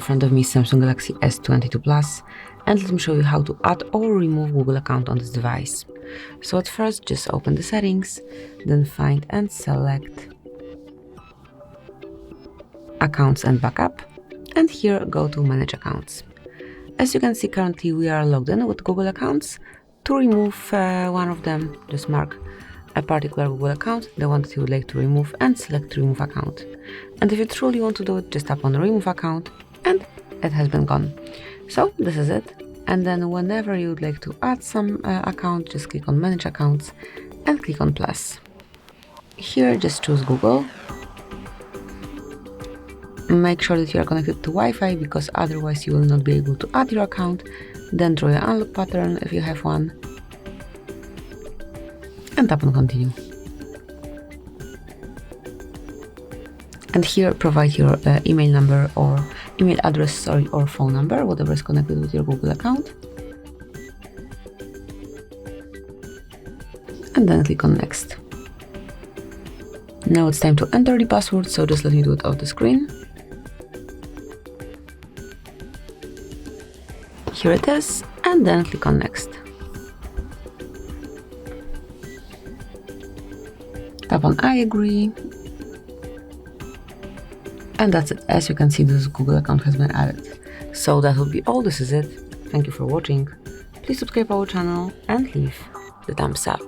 front of me is Samsung Galaxy S22 Plus, and let me show you how to add or remove Google account on this device. So at first, just open the settings, then find and select Accounts and Backup, and here go to Manage Accounts. As you can see, currently we are logged in with Google accounts. To remove one of them, just mark a particular Google account, the one that you would like to remove, and select Remove Account. And if you truly want to do it, just tap on Remove Account, and it has been gone. So this is it. And then whenever you would like to add some account, just click on Manage Accounts and click on Plus. Here, just choose Google. Make sure that you are connected to Wi-Fi, because otherwise you will not be able to add your account. Then draw your unlock pattern if you have one, and tap on Continue. And here provide your email number or email address, or phone number, whatever is connected with your Google account. And then click on Next. Now it's time to enter the password, so just let me do it off the screen. Here it is, and then click on Next. Tap on I agree. And that's it. As you can see, this Google account has been added. So that will be all. This is it. Thank you for watching. Please subscribe our channel and leave the thumbs up.